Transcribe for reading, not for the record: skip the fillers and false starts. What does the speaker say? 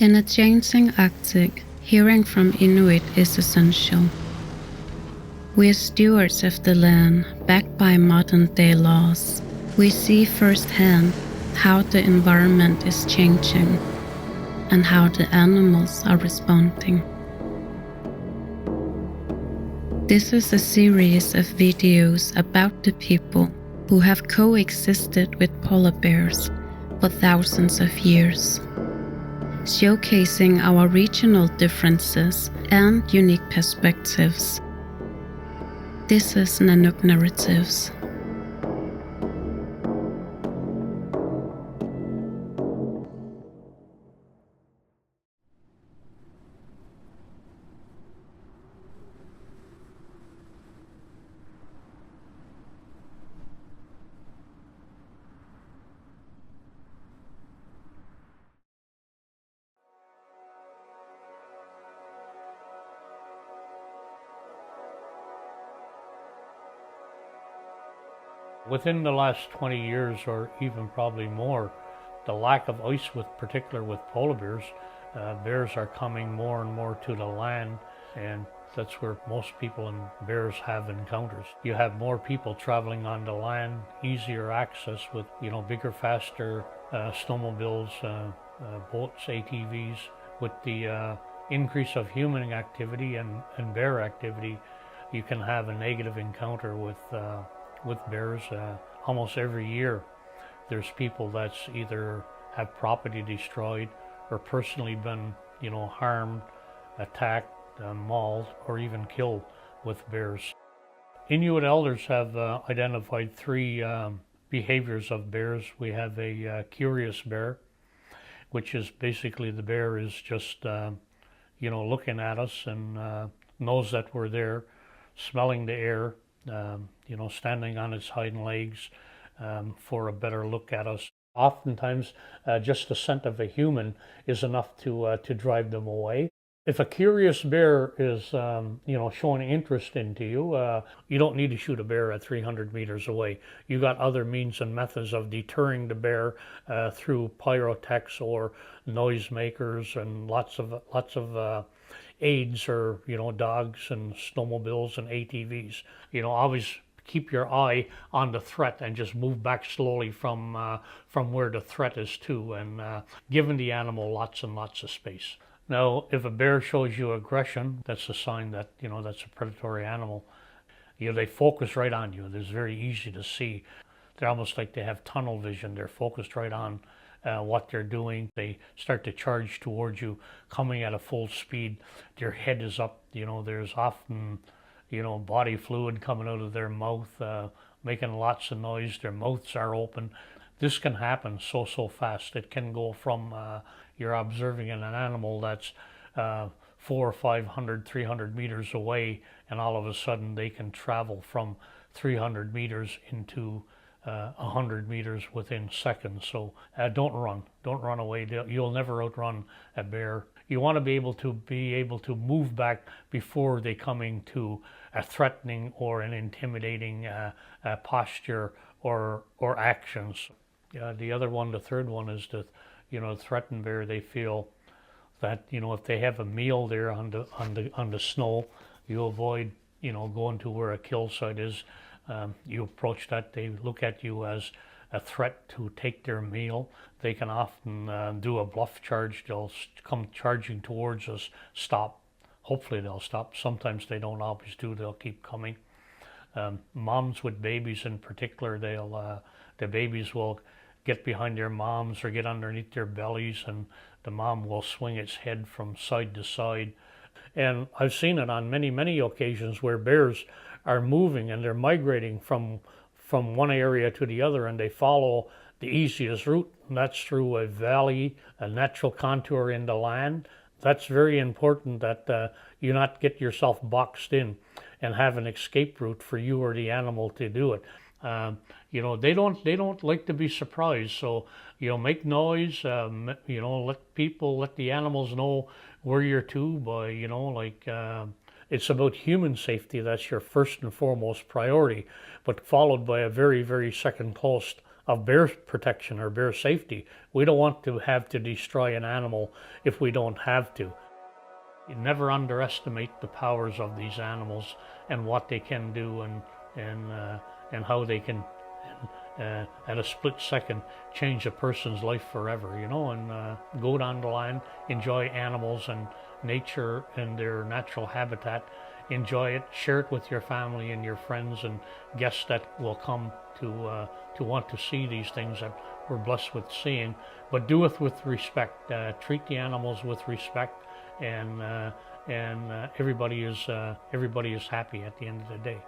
In a changing Arctic, hearing from Inuit is essential. We are stewards of the land, backed by modern-day laws. We see firsthand how the environment is changing and how the animals are responding. This is a series of videos about the people who have coexisted with polar bears for thousands of years, showcasing our regional differences and unique perspectives. This is Nanuk Narratives. Within the last 20 years, or even probably more, the lack of ice, particularly with polar bears are coming more and more to the land, and that's where most people and bears have encounters. You have more people traveling on the land, easier access with bigger, faster snowmobiles, boats, ATVs. With the increase of human activity and bear activity, you can have a negative encounter with bears almost every year. There's people that's either have property destroyed or personally been harmed, attacked, mauled, or even killed with bears. Inuit elders have identified three behaviors of bears. We have a curious bear, which is basically the bear is just looking at us and knows that we're there, smelling the air, standing on its hind legs for a better look at us. Oftentimes, just the scent of a human is enough to drive them away. If a curious bear is, showing interest into you, you don't need to shoot a bear at 300 meters away. You got other means and methods of deterring the bear through pyrotechs or noisemakers and lots of aids, or dogs and snowmobiles and ATVs. Always keep your eye on the threat and just move back slowly from where the threat is to, and giving the animal lots and lots of space. Now, if a bear shows you aggression, that's a sign that that's a predatory animal. They focus right on you. It's very easy to see. They're almost like they have tunnel vision. They're focused right on what they're doing. They start to charge towards you, coming at a full speed. Their head is up. There's often body fluid coming out of their mouth, making lots of noise. Their mouths are open. This can happen so fast. It can go from you're observing an animal that's 400 or 500, 300 meters away, and all of a sudden they can travel from 300 meters into 100 meters within seconds. So don't run away. You'll never outrun a bear. You want to be able to move back before they come into a threatening or an intimidating posture or actions. The other one, the third one, is that threatened bear. They feel that if they have a meal there on the snow, you avoid going to where a kill site is. You approach that. They look at you as a threat to take their meal. They can often do a bluff charge. They'll come charging towards us, stop. Hopefully they'll stop. Sometimes they don't always do. They'll keep coming. Moms with babies in particular, the babies will get behind their moms or get underneath their bellies, and the mom will swing its head from side to side. And I've seen it on many occasions where bears are moving and they're migrating from one area to the other, and they follow the easiest route, and that's through a valley, a natural contour in the land. That's very important that you not get yourself boxed in and have an escape route for you or the animal to do it. They don't like to be surprised, so make noise. Let the animals know where you're to. By it's about human safety. That's your first and foremost priority, but followed by a very second close bear protection or bear safety. We don't want to have to destroy an animal if we don't have to. You never underestimate the powers of these animals and what they can do, and how they can, at a split second, change a person's life forever. And go down the line, enjoy animals and nature and their natural habitat. Enjoy it, share it with your family and your friends and guests that will come to want to see these things that we're blessed with seeing. But do it with respect. Treat the animals with respect, and everybody is happy at the end of the day.